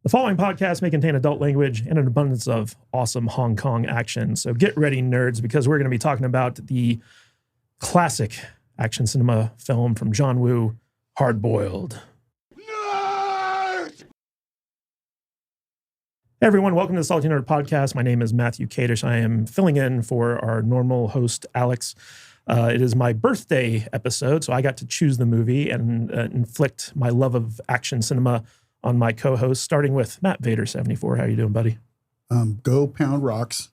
The following podcast may contain adult language and an abundance of awesome Hong Kong action. So get ready, nerds, because we're going to be talking about the classic action cinema film from John Woo, Hard Boiled. Hey everyone, welcome to the Salty Nerd Podcast. My name is Matthew Kadish. I am filling in for our normal host, Alex. It is my birthday episode, so I got to choose the movie and inflict my love of action cinema on my co-host, starting with Matt Vader 74. How you doing, buddy? Go pound rocks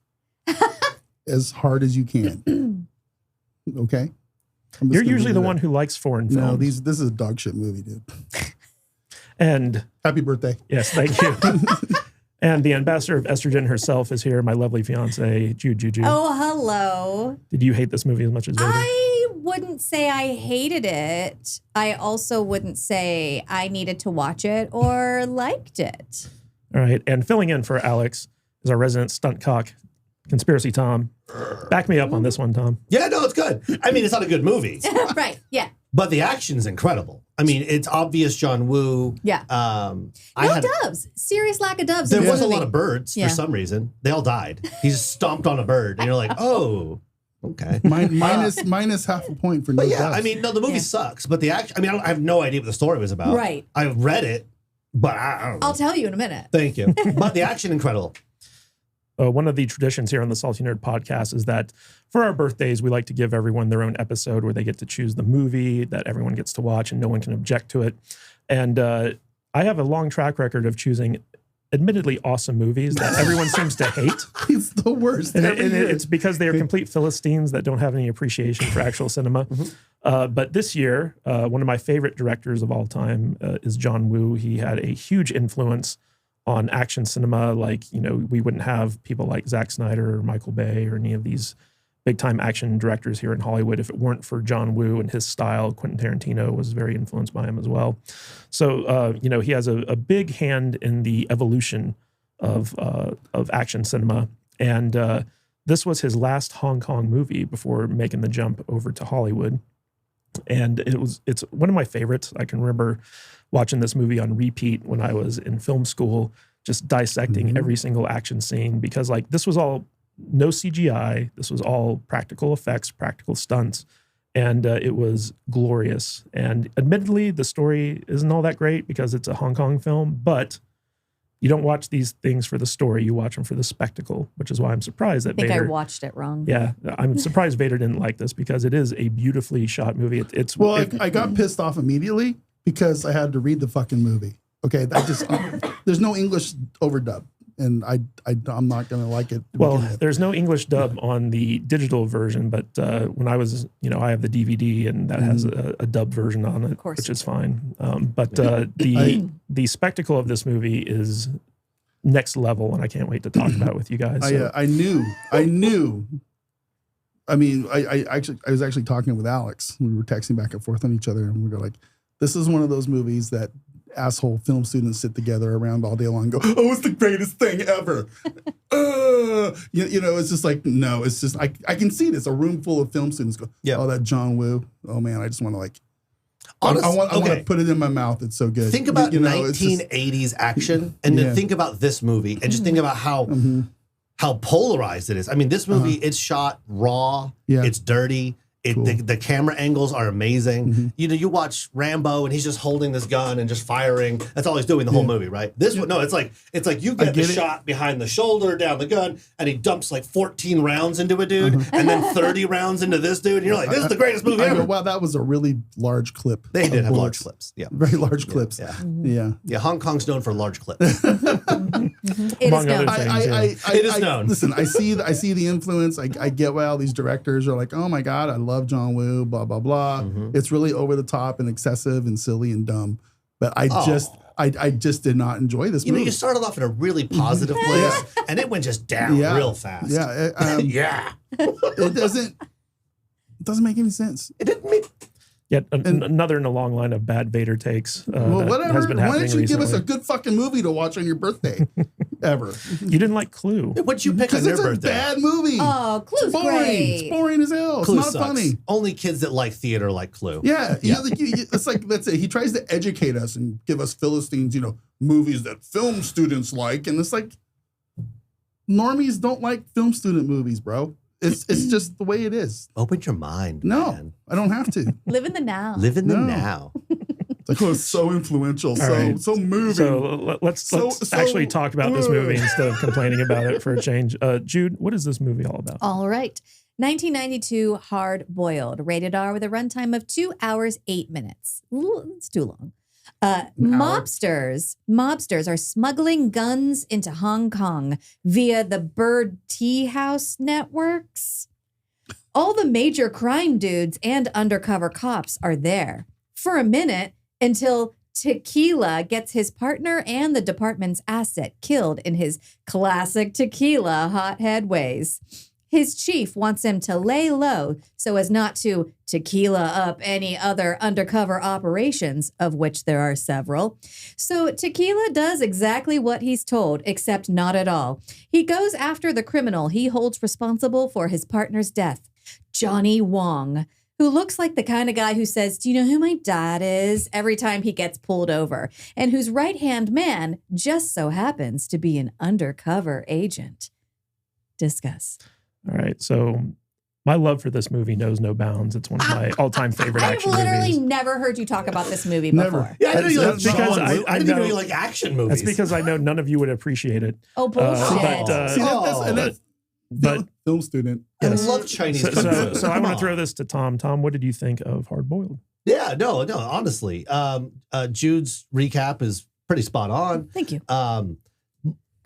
as hard as you can. Okay? You're usually the one who likes foreign films. No, this is a dog shit movie, dude. And happy birthday. Yes, thank you. And the ambassador of estrogen herself is here, my lovely fiance, Juju. Oh, hello. Did you hate this movie as much as Vader? I wouldn't say I hated it. I also wouldn't say I needed to watch it or liked it. All right. And filling in for Alex is our resident stunt cock, Conspiracy Tom. Back me up on this one, Tom. Yeah, no, it's good. I mean, it's not a good movie. Right, yeah. But the action's incredible. I mean, it's obvious John Woo. Yeah. Doves. Serious lack of doves. There was a lot of birds for some reason. They all died. He just stomped on a bird. And you're like, oh, okay. Minus half a point for no doves. I mean, no, the movie sucks. But the action, I mean, I have no idea what the story was about. Right. I read it, but I don't know. I'll tell you in a minute. Thank you. But the action, incredible. One of the traditions here on the Salty Nerd Podcast is that for our birthdays, we like to give everyone their own episode where they get to choose the movie that everyone gets to watch and no one can object to it. And I have a long track record of choosing admittedly awesome movies that everyone seems to hate. It's the worst. And it's because they are complete Philistines that don't have any appreciation for actual cinema. But this year, one of my favorite directors of all time is John Woo. He had a huge influence on action cinema. Like, you know, we wouldn't have people like Zack Snyder or Michael Bay or any of these big-time action directors here in Hollywood if it weren't for John Woo and his style. Quentin Tarantino was very influenced by him as well. So, you know, he has a big hand in the evolution of action cinema. And this was his last Hong Kong movie before making the jump over to Hollywood. And it's one of my favorites. I can remember watching this movie on repeat when I was in film school, just dissecting every single action scene, because like this was all no CGI. This was all practical effects, practical stunts. And it was glorious. And admittedly, the story isn't all that great because it's a Hong Kong film, but you don't watch these things for the story. You watch them for the spectacle, which is why I'm surprised that I think Vader... I watched it wrong. Yeah, I'm surprised Vader didn't like this because it is a beautifully shot movie. I got pissed off immediately because I had to read the fucking movie. Okay, there's no English overdub, and I'm not gonna like it. Well, there's no English dub on the digital version, but when I was, you know, I have the DVD and that has a dub version on it, which is fine. But the spectacle of this movie is next level, and I can't wait to talk about it with you guys. I knew. I mean, I was actually talking with Alex. We were texting back and forth on each other, and we were like, "This is one of those movies that asshole film students sit together around all day long and go, oh, it's the greatest thing ever." You know, it's just like, no, it's just, I can see this. A room full of film students go, oh, that John Woo. Oh, man, I just want to like, I want to put it in my mouth. It's so good. Think about 1980s action and then think about this movie and just think about how polarized it is. I mean, this movie, it's shot raw. It's dirty. The camera angles are amazing. You know, you watch Rambo and he's just holding this gun and just firing. That's all he's doing the whole movie, right? This one, no, it's like you get the shot behind the shoulder, down the gun, and he dumps like 14 rounds into a dude, and then 30 rounds into this dude, and you're like, this is the greatest movie ever. Wow, that was a really large clip. They did have large clips, very large clips. Yeah. Hong Kong's known for large clips. It is known. It is known. Listen, I see the influence. I get why all these directors are like, oh my God, I love John Woo, blah, blah, blah. It's really over the top and excessive and silly and dumb. But I just did not enjoy this movie. You know, you started off in a really positive place, and it went just down real fast. It doesn't make any sense. It didn't make... Yet another in a long line of bad Vader takes. Well, whatever. Has been Why happening don't you give us a recently. good fucking movie to watch on your birthday? Ever. You didn't like Clue. What'd you pick on Because your it's a birthday? bad movie. Oh, Clue's It's boring. great. It's boring as hell. Clue It's not sucks. funny. Only kids that like theater like Clue. Yeah, it's like that's it. He tries to educate us and give us Philistines, movies that film students like, and it's like normies don't like film student movies, bro. It's just the way it is. Open your mind, No, man. I don't have to. Live in the now. Live in the No. now. It's like, oh, it's so influential, right. so moving. So let's actually talk about this movie instead of complaining about it for a change. Jude, what is this movie all about? All right. 1992 Hard Boiled, rated R with a runtime of 2 hours, 8 minutes. Ooh, it's too long. Mobsters are smuggling guns into Hong Kong via the Bird Tea House networks. All the major crime dudes and undercover cops are there for a minute until Tequila gets his partner and the department's asset killed in his classic tequila hothead ways. His chief wants him to lay low so as not to tequila up any other undercover operations, of which there are several. So Tequila does exactly what he's told, except not at all. He goes after the criminal he holds responsible for his partner's death, Johnny Wong, who looks like the kind of guy who says, "Do you know who my dad is?" every time he gets pulled over, and whose right-hand man just so happens to be an undercover agent. Discuss. All right. So my love for this movie knows no bounds. It's one of my all-time favorite I've action literally movies. never heard you talk about this movie Never. before. Yeah, I know you like That's because John Woo. I I didn't even know know- you like action movies. That's because I know none of you would appreciate it. Oh, bullshit. See, that's But film student. I love Chinese so, kung so, fu. so I Come want to on. throw this to Tom. Tom, what did you think of Hard Boiled? Yeah, no, honestly. Jude's recap is pretty spot on. Thank you.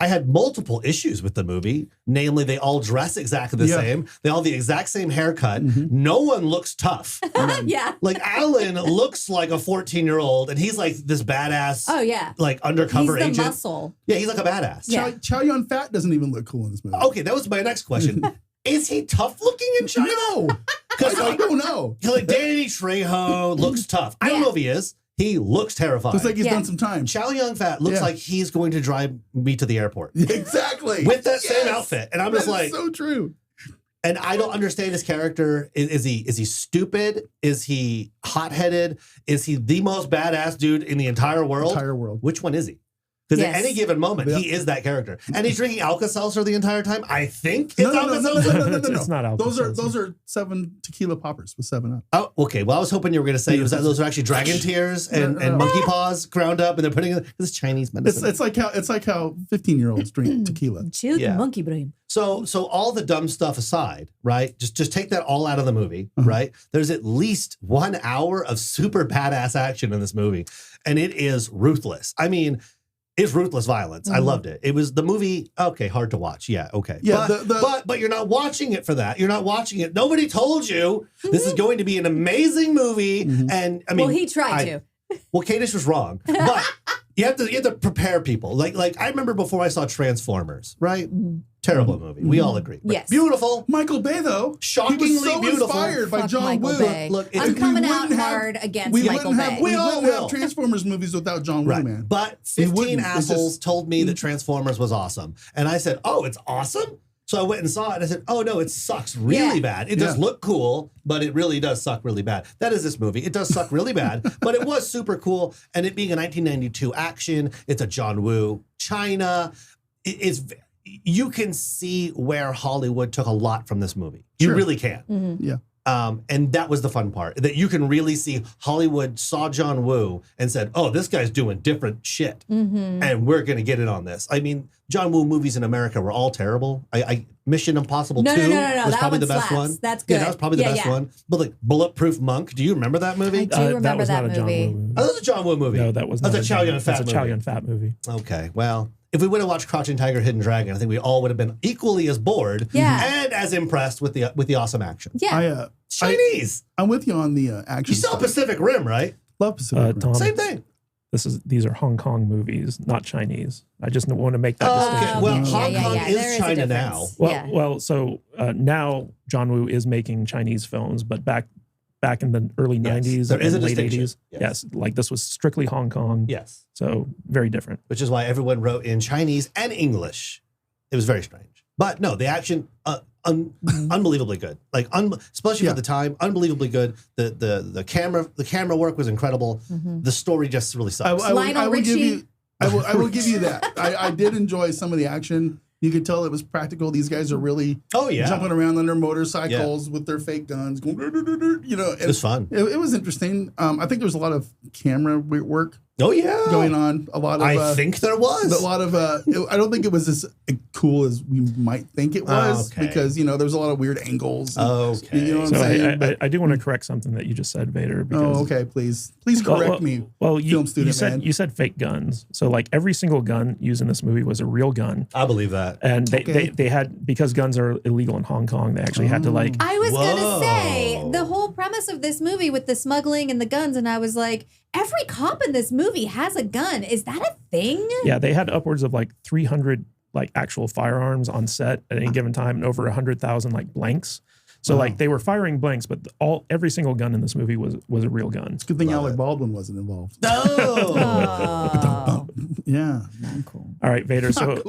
I had multiple issues with the movie. Namely, they all dress exactly the Yeah. same. They all have the exact same haircut. No one looks tough. Yeah. Like Alan looks like a 14-year-old, and he's like this badass, Oh, yeah. like undercover He's the agent. muscle. Yeah, he's like a badass. Yeah. Chow Yun Fat doesn't even look cool in this movie. Okay, that was my next question. Is he tough looking in China? No, I don't know. Like Danny Trejo looks tough. I don't Yeah. know if he is. He looks terrifying. Looks like he's Yeah. done some time. Chow Yun Fat looks Yeah. like he's going to drive me to the airport Exactly. with that same Yes. outfit, and I'm That just is like, so true. and I don't understand his character. Is he stupid? Is he hot-headed? Is he the most badass dude in the entire world? Entire world. Which one is he? Because Yes. at any given moment, Yeah. he is that character, and he's drinking Alka-Seltzer the entire time. I think it's No, Alka-Seltzer. It's not Alka-Seltzer. Those are 7 tequila poppers with 7 Up. Oh, okay. Well, I was hoping you were going to say those are actually dragon tears and No. monkey paws ground up, and they're putting it. This is Chinese medicine. It's like how 15-year-olds drink tequila. Chill Yeah. the monkey brain. So all the dumb stuff aside, right? Just take that all out of the movie, right? There's at least 1 hour of super badass action in this movie, and it is ruthless. I mean, it's ruthless violence. I loved it. It was the movie. Okay, hard to watch. Yeah, okay. Yeah, but you're not watching it for that. You're not watching it. Nobody told you this is going to be an amazing movie. And I mean, Well, he tried to. Well, Kadish was wrong, but you have to prepare people. Like I remember before I saw Transformers, right? Terrible movie. We all agree. Right? Yes. Beautiful. Michael Bay, though, Shockingly he was so beautiful. inspired by Fuck John Michael Woo. Bay. Look, I'm if we coming out wouldn't have- hard against We Michael wouldn't have, Bay. we We all wouldn't have will. Transformers movies without John Woo, Right. man. But We 15 wouldn't. It's assholes just- told me that Transformers was awesome. And I said, oh, it's awesome? So I went and saw it and I said, oh no, it sucks really Yeah. bad. It does Yeah. look cool, but it really does suck really bad. That is this movie. It does suck really bad, but it was super cool. And it being a 1992 action, it's a John Woo, China. You can see where Hollywood took a lot from this movie. You Sure. really can. Yeah. And that was the fun part, that you can really see Hollywood saw John Woo and said, oh, this guy's doing different shit. And we're going to get in on this. I mean, John Woo movies in America were all terrible. Mission Impossible 2 No, was that probably one the best slaps. one. That's Yeah, good. that was probably the Yeah, best yeah. one. But like Bulletproof Monk, do you remember that movie? I do remember was that not a John movie. Woo movie. Oh, that was a John Woo movie. No, that was That's not a Chow Yun Fat That's a Chow movie. Yun Fat movie. Okay, well, if we would have watched Crouching Tiger, Hidden Dragon, I think we all would have been equally as bored Yeah. and as impressed with the awesome action. Yeah. Chinese. I'm with you on the action. You saw stuff. Pacific Rim, right? Love Pacific Rim. Tom, Same thing. these are Hong Kong movies, not Chinese. I just want to make that Oh, distinction. okay. Well, yeah, Hong yeah, Kong yeah. is There a China difference. Well, Yeah. so now John Woo is making Chinese films, but back back in the early 90s There is a and late distinction. 80s. Yes. Like this was strictly Hong Kong. Yes. So very different. Which is why everyone wrote in Chinese and English. It was very strange. But no, the action, unbelievably good. Like, especially for the time, unbelievably good. The camera work was incredible. The story just really sucks. I will give you that. I did enjoy some of the action. You could tell it was practical. These guys are really jumping around on their motorcycles with their fake guns. Going, you know, it was fun. It was interesting. I think there was a lot of camera work going on. A lot of I think there was. A lot of I don't think it was as cool as we might think it was because, you know, there's a lot of weird angles. Okay. You know what So I'm saying? I do want to correct something that you just said, Vader. Because, Please correct me. Well, film student, you said fake guns. So like every single gun used in this movie was a real gun. I believe that. And they had, because guns are illegal in Hong Kong, they actually had to like. I was gonna say the whole premise of this movie with the smuggling and the guns, and I was like, every cop in this movie has a gun. Is that a thing? Yeah, they had upwards of like 300 like actual firearms on set at any given time, and over 100,000 like blanks. So like they were firing blanks, but every single gun in this movie was a real gun. It's a good thing Alec Baldwin wasn't involved. Oh. Yeah. Not cool. All right, Vader. So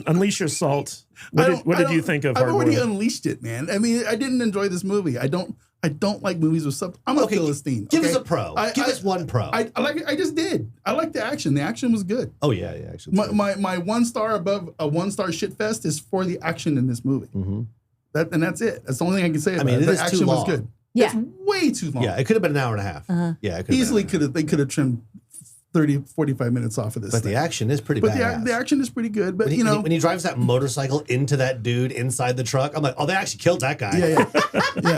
unleash your salt. What did you think of I've already Hard-Boiled? unleashed it, man. I mean, I didn't enjoy this movie. I don't like movies with sub. I'm a Philistine. Give us a pro. Give us one pro. I just did. I like the action. The action was good. Oh yeah, actually. My 1 star above a 1-star shit fest is for the action in this movie. Mm-hmm. That's it. That's the only thing I can say about it. The Is action too long. was good. Yeah. It's way too long. Yeah, it could have been an hour and a half. Yeah, it Easily they could have trimmed 30, 45 minutes off of this. But the action is pretty badass. The action is pretty good. But when he drives that motorcycle into that dude inside the truck, I'm like, oh, they actually killed that guy. Yeah.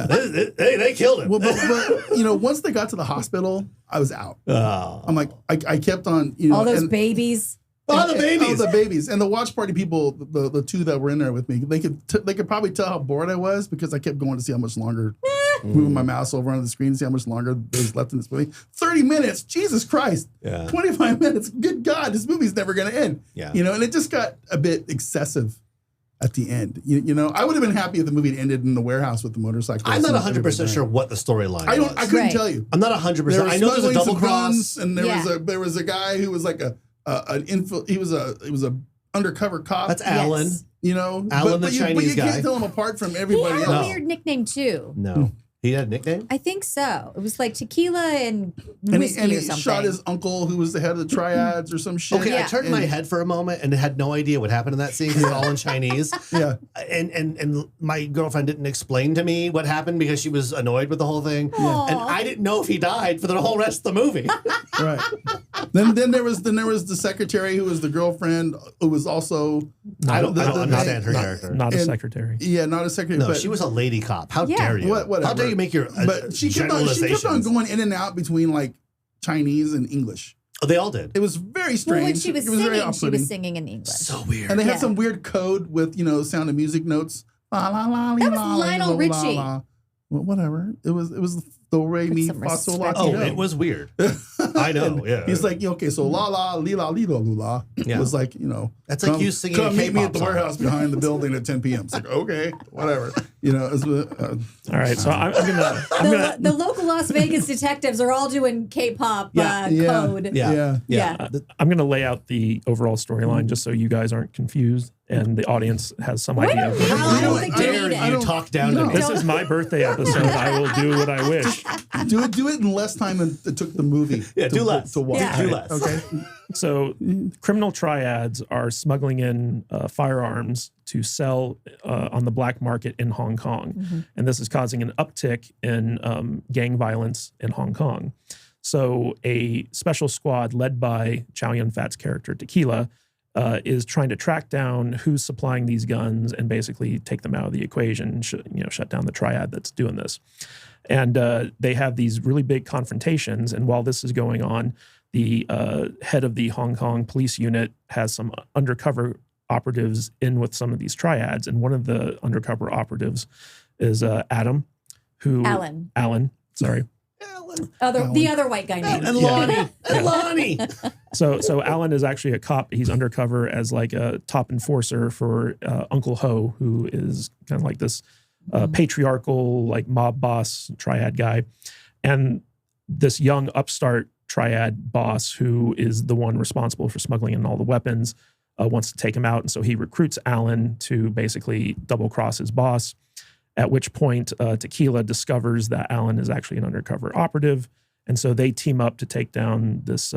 They killed him. Well, but once they got to the hospital, I was out. Oh. I'm like, I kept on, all those babies. Oh, the babies. Oh, the babies. And the watch party people, the two that were in there with me, they could probably tell how bored I was because I kept going to see how much longer, moving my mouse over on the screen to see how much longer there's left in this movie. 30 minutes. Jesus Christ. Yeah. 25 minutes. Good God, this movie's never going to end. Yeah. You know, and it just got a bit excessive at the end. You know, I would have been happy if the movie had ended in the warehouse with the motorcycle. I'm not 100% sure what the storyline was. I couldn't tell you. I'm not 100%. I know there's a double cross. And there was a guy who was like he was a undercover cop. That's Alan. Yes. You know, Alan, the Chinese but you guy. can't tell him apart from He everybody had else. a weird nickname too. No. He had a nickname? I think so. It was like tequila and And whiskey he or something. shot his uncle, who was the head of the Triads or some shit. Okay, Yeah. I turned my head for a moment and had no idea what happened in that scene because it's all in Chinese. Yeah. And my girlfriend didn't explain to me what happened because she was annoyed with the whole thing. Aw. And I didn't know if he died for the whole rest of the movie. Right. Then there was the secretary who was the girlfriend who was also I don't understand her character. Not a secretary. not a secretary. No, but she was a lady cop. How Yeah. dare you? Whatever. How dare you make your But she kept on going in and out between like Chinese and English. Oh, they all did. It was very strange. Well, when she was it was very singing, she off-putting. was singing in English. So weird. And they had Yeah. some weird code with, Sound of Music notes. La, la, la, That was la, la, Lionel la, la, Richie. la. Well, whatever. It was do re mi some fa sol la respect. ti Oh, do. it was weird. I know. Yeah. He's like, okay, so la la li la li lo lu la. It Yeah. was like, That's like you singing a Come meet me at K-pop the song. warehouse behind the building at 10 p.m. It's like, okay, whatever. All right, so I'm gonna The local Las Vegas detectives are all doing K-pop code. Yeah. I'm gonna lay out the overall storyline just so you guys aren't confused and the audience has some Wait idea. a of minute. what I don't we're think doing. you need Dare it. you talk down to me? This is my birthday episode. I will do what I wish. Do it in less time than it took the movie. Yeah, do less. to watch. Yeah. Do less. Okay. So, criminal triads are smuggling in firearms to sell on the black market in Hong Kong. And this is causing an uptick in gang violence in Hong Kong. So, a special squad led by Chow Yun-fat's character, Tequila, is trying to track down who's supplying these guns and basically take them out of the equation, shut down the triad that's doing this. And they have these really big confrontations. And while this is going on, the head of the Hong Kong police unit has some undercover operatives in with some of these triads. And one of the undercover operatives is Alan. Sorry. The other white guy named. And Lonnie. And Lonnie. So Alan is actually a cop. He's undercover as like a top enforcer for Uncle Ho, who is kind of like this patriarchal, like mob boss triad guy. And this young upstart Triad boss, who is the one responsible for smuggling in all the weapons, wants to take him out. And so he recruits Alan to basically double cross his boss, at which point Tequila discovers that Alan is actually an undercover operative. And so they team up to take down this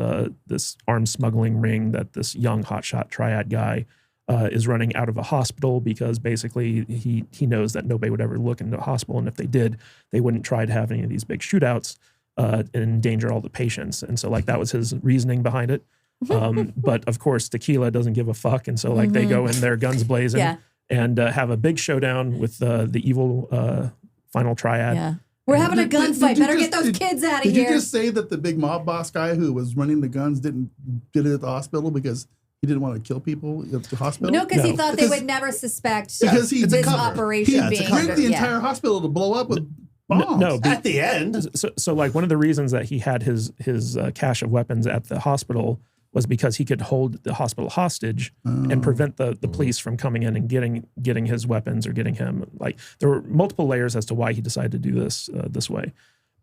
arms smuggling ring that this young hotshot Triad guy is running out of a hospital, because basically he knows that nobody would ever look into a hospital. And if they did, they wouldn't try to have any of these big shootouts and endanger all the patients. And so like that was his reasoning behind it. But of course, Tequila doesn't give a fuck. And so like they go in there guns blazing and have a big showdown with the evil final Triad. Yeah. We're having a gunfight. Better get those kids out of here. Did you just say that the big mob boss guy who was running the guns didn't get it at the hospital because he didn't want to kill people at the hospital? No, because he thought they would never suspect because this operation being to rigged the entire hospital to blow up with bombs. No, at the end. So like one of the reasons that he had his cache of weapons at the hospital was because he could hold the hospital hostage and prevent the police from coming in and getting his weapons or getting him. Like there were multiple layers as to why he decided to do this way.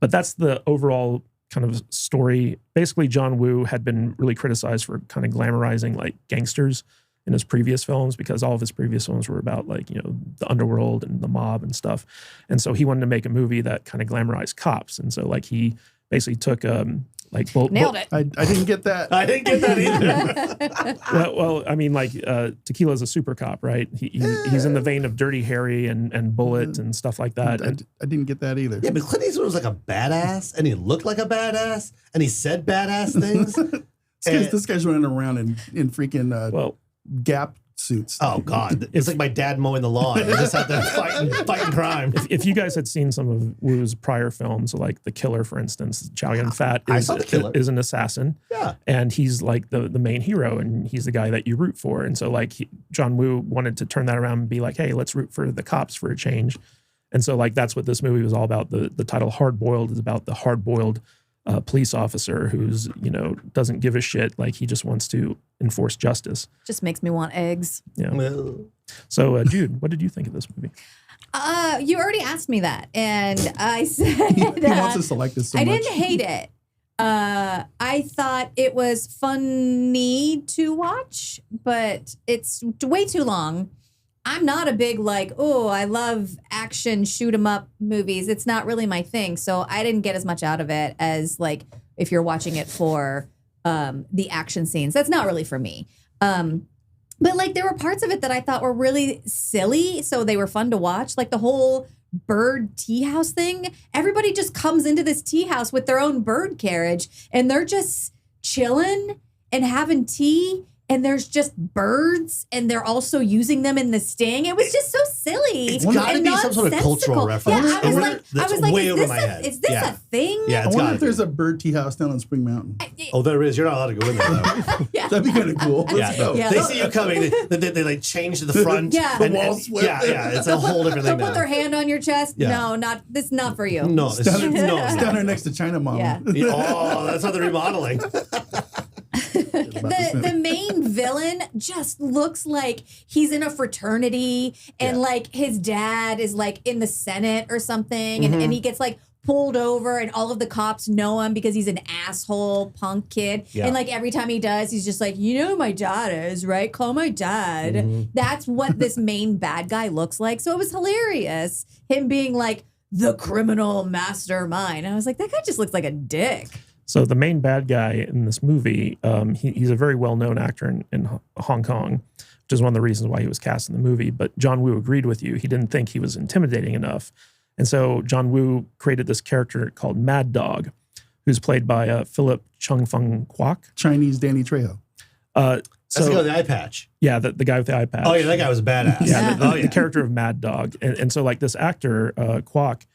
But that's the overall kind of story. Basically, John Woo had been really criticized for kind of glamorizing like gangsters in his previous films, because all of his previous films were about like, you know, the underworld and the mob and stuff. And so he wanted to make a movie that kind of glamorized cops. And so like he basically took nailed it. I didn't get that. I didn't get that either. well, I mean, like Tequila's a super cop, right? He's in the vein of Dirty Harry and Bullet and stuff like that. I didn't get that either. Yeah, but Clint Eastwood was like a badass, and he looked like a badass, and he said badass things. This guy's running around in freaking Gap suits. Oh God, it's like my dad mowing the lawn. He's just out there fighting crime. If you guys had seen some of Woo's prior films, like The Killer, for instance, Chow Yun-fat is an assassin. Yeah. And he's like the main hero, and he's the guy that you root for. And so like John Woo wanted to turn that around and be like, hey, let's root for the cops for a change. And so like that's what this movie was all about. The title Hard Boiled is about the hard-boiled police officer who's, you know, doesn't give a shit. Like he just wants to enforce justice. Just makes me want eggs. Yeah. So Jude, what did you think of this movie? You already asked me that, and I said he wants us to like this so much. I didn't hate it. I thought it was funny to watch, but it's way too long. I'm not a big I love action shoot 'em up movies. It's not really my thing. So I didn't get as much out of it as like if you're watching it for the action scenes. That's not really for me. But like there were parts of it that I thought were really silly, so they were fun to watch. Like the whole bird tea house thing. Everybody just comes into this tea house with their own bird carriage, and they're just chilling and having tea. And there's just birds, and they're also using them in the sting. It was just so silly. It's got to be some sort of cultural reference. Yeah, I was like, way over my head. Is this a thing? Yeah, I wonder if there's a bird tea house down on Spring Mountain. Oh, there is. You're not allowed to go in there, though. That'd be kind of cool. Let's go. Yeah. They see you coming. They like change to the front. Yeah. The walls flip. Yeah. It's a whole different thing They'll put now. their hand on your chest. Yeah. No, this is not for you. No, It's down there next to China Mama. Yeah. Oh, that's how they're remodeling. The main villain just looks like he's in a fraternity and like his dad is like in the Senate or something, and he gets like pulled over, and all of the cops know him because he's an asshole punk kid. Yeah. And like every time he does, he's just like, you know who my dad is, right? Call my dad. That's what this main bad guy looks like. So it was hilarious, him being like the criminal mastermind. And I was like, that guy just looks like a dick. So the main bad guy in this movie, he's a very well-known actor in Hong Kong, which is one of the reasons why he was cast in the movie. But John Woo agreed with you. He didn't think he was intimidating enough. And so John Woo created this character called Mad Dog, who's played by Philip Chung Fung Kwok. Chinese Danny Trejo. That's the guy with the eye patch. Yeah, the guy with the eye patch. Oh, yeah, that guy was a badass. Yeah, the character of Mad Dog. And so like this actor, Kwok,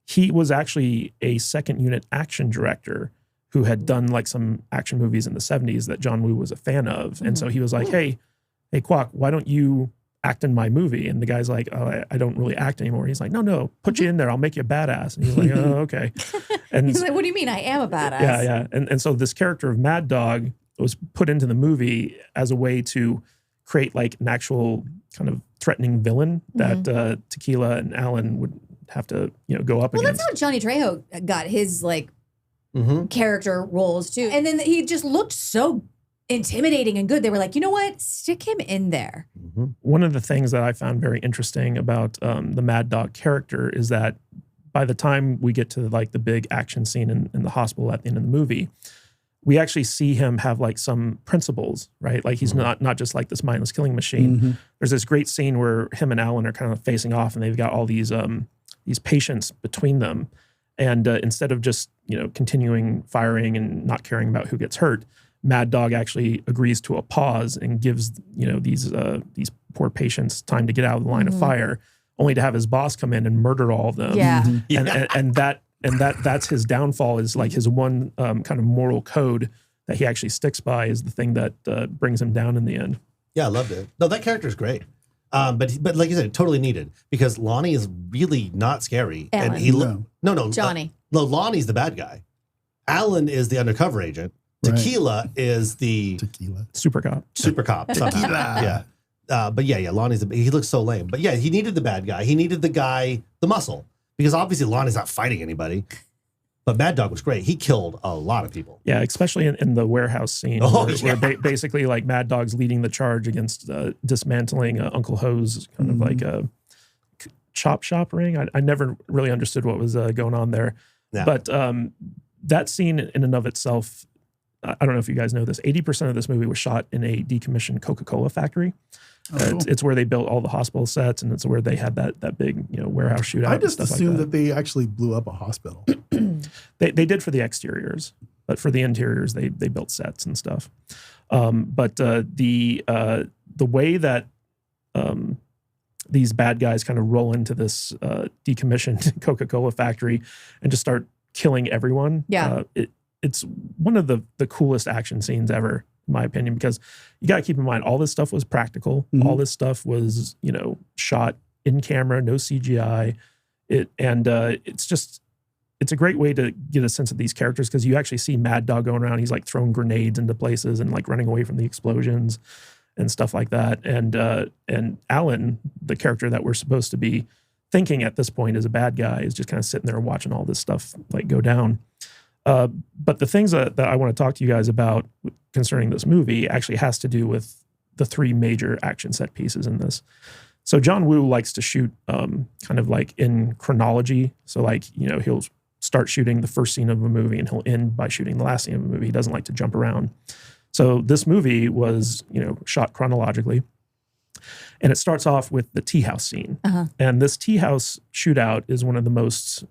he was actually a second unit action director who had done like some action movies in the 70s that John Woo was a fan of. And so he was like, hey, Kwok, why don't you act in my movie? And the guy's like, oh, I don't really act anymore. He's like, no, put you in there. I'll make you a badass. And he's like, oh, okay. And He's like, what do you mean? I am a badass. Yeah. And so this character of Mad Dog was put into the movie as a way to create like an actual kind of threatening villain that Tequila and Alan would have to go up Well, against. that's how Johnny Trejo got his character roles too. And then he just looked so intimidating and good. They were like, you know what? Stick him in there. One of the things that I found very interesting about the Mad Dog character is that by the time we get to like the big action scene in the hospital at the end of the movie, we actually see him have like some principles, right? Like he's not just like this mindless killing machine. There's this great scene where him and Alan are kind of facing off, and they've got all these patients between them. And instead of just continuing firing and not caring about who gets hurt, Mad Dog actually agrees to a pause and gives these poor patients time to get out of the line of fire, only to have his boss come in and murder all of them. Yeah. And that's his downfall, is like his one kind of moral code that he actually sticks by is the thing that brings him down in the end. Yeah, I loved it. No, that character is great. But like you said, totally needed, because Lonnie is really not scary. Alan. And he no Johnny. No, Lonnie's the bad guy. Alan is the undercover agent. Tequila is the Super cop. Yeah. But yeah, Lonnie's he looks so lame. But yeah, he needed the bad guy. He needed the guy, the muscle. Because obviously Lonnie's not fighting anybody. But Mad Dog was great. He killed a lot of people. Yeah, especially in the warehouse scene where basically like Mad Dog's leading the charge against dismantling Uncle Ho's kind of like a chop shop ring. I never really understood what was going on there. Yeah. But that scene in and of itself, I don't know if you guys know this, 80% of this movie was shot in a decommissioned Coca-Cola factory. Cool. It's where they built all the hospital sets, and it's where they had that big warehouse shootout. I just and stuff assumed like that they actually blew up a hospital. They did for the exteriors, but for the interiors they built sets and stuff. But the way that these bad guys kind of roll into this decommissioned Coca-Cola factory and just start killing everyone. Yeah. It's one of the coolest action scenes ever, in my opinion, because you got to keep in mind, all this stuff was practical. All this stuff was, shot in camera, no CGI. It's a great way to get a sense of these characters, because you actually see Mad Dog going around. He's like throwing grenades into places and like running away from the explosions and stuff like that. And Alan, the character that we're supposed to be thinking at this point is a bad guy, is just kind of sitting there watching all this stuff like go down. But the things that I want to talk to you guys about concerning this movie actually has to do with the three major action set pieces in this. So John Woo likes to shoot kind of like in chronology. So like, he'll start shooting the first scene of a movie and he'll end by shooting the last scene of a movie. He doesn't like to jump around. So this movie was, shot chronologically. And it starts off with the tea house scene. And this tea house shootout is one of the most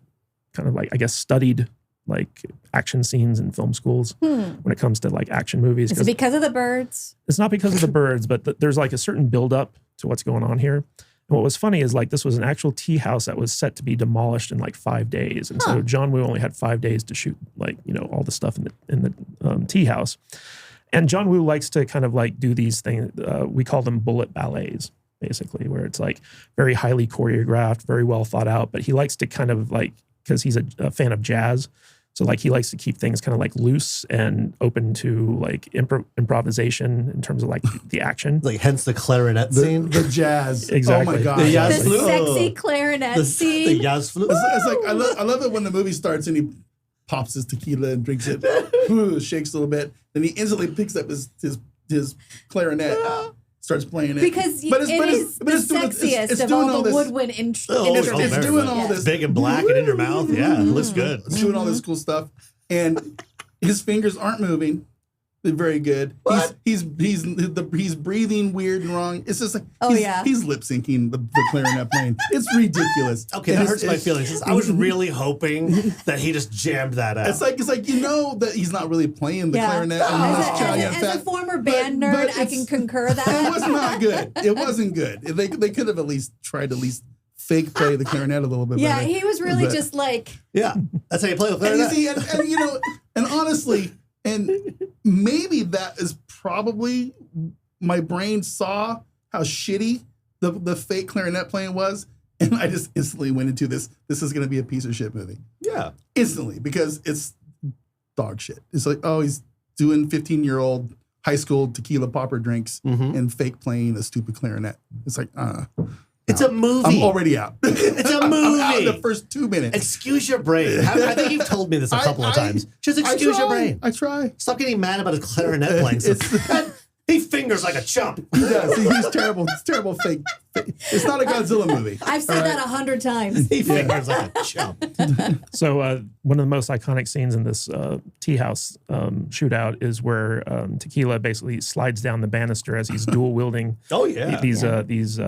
kind of like, I guess, studied like action scenes in film schools when it comes to like action movies. Is it because of the birds? It's not because of the birds, but there's like a certain buildup to what's going on here. And what was funny is like this was an actual tea house that was set to be demolished in like 5 days. And so John Woo only had 5 days to shoot like, all the stuff in the tea house. And John Woo likes to kind of like do these things. We call them bullet ballets, basically, where it's like very highly choreographed, very well thought out. But he likes to kind of like, because he's a fan of jazz, so like he likes to keep things kind of like loose and open to like improvisation in terms of like the action. Like hence the clarinet scene. The jazz. Exactly. Oh my God. The jazz The flute. sexy clarinet scene. The jazz flute. It's like, I love it when the movie starts and he pops his tequila and drinks it, shakes a little bit. Then he instantly picks up his clarinet, starts playing it. Because it is the sexiest of all the woodwind instruments. It's doing all this. Big and black and in your mouth. Yeah, it looks good. It's doing all this cool stuff. And his fingers aren't moving. They're very good. What? He's breathing weird and wrong. It's just like he's lip syncing the clarinet playing. It's ridiculous. Okay, that hurts my feelings. I was really hoping that he just jammed that out. It's like that he's not really playing the clarinet. As a former band nerd, I can concur that. It was not good. It wasn't good. They could have at least tried to fake play the clarinet a little bit better. Yeah, he was really just like... Yeah, that's how you play the clarinet. And honestly, and maybe that is probably my brain saw how shitty the fake clarinet playing was, and I just instantly went into this. This is going to be a piece of shit movie. Yeah, instantly, because it's dog shit. It's like, he's doing 15-year-old high school tequila popper drinks and fake playing a stupid clarinet. It's like, It's a movie. I'm already out. It's a movie. I'm out in the first 2 minutes. Excuse your brain. I think you've told me this a couple of times. Just excuse your brain. I try. Stop getting mad about his clarinet playing. He fingers like a chump. He does. He's terrible. It's terrible fake. It's not a Godzilla movie. I've said that 100 times. He fingers like a chump. So one of the most iconic scenes in this tea house shootout is where Tequila basically slides down the banister as he's dual wielding these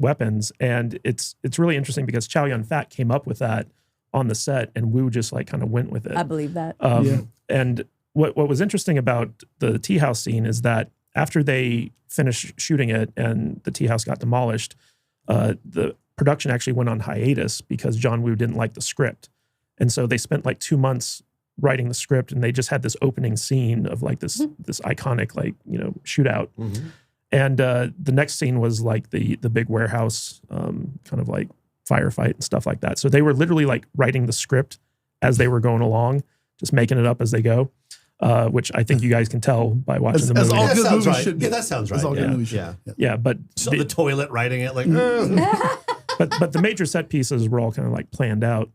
weapons, and it's really interesting because Chow Yun-fat came up with that on the set, and Woo just like kind of went with it. I believe that. And what was interesting about the tea house scene is that after they finished shooting it and the tea house got demolished, the production actually went on hiatus because John Woo didn't like the script. And so they spent like 2 months writing the script, and they just had this opening scene of like this iconic shootout. Mm-hmm. And the next scene was like the big warehouse kind of like firefight and stuff like that. So they were literally like writing the script as they were going along, just making it up as they go. Which I think you guys can tell by watching the movie. As all good movies should be. Yeah, that sounds right. As all good movies should be. Yeah, but so the toilet writing it like. but the major set pieces were all kind of like planned out.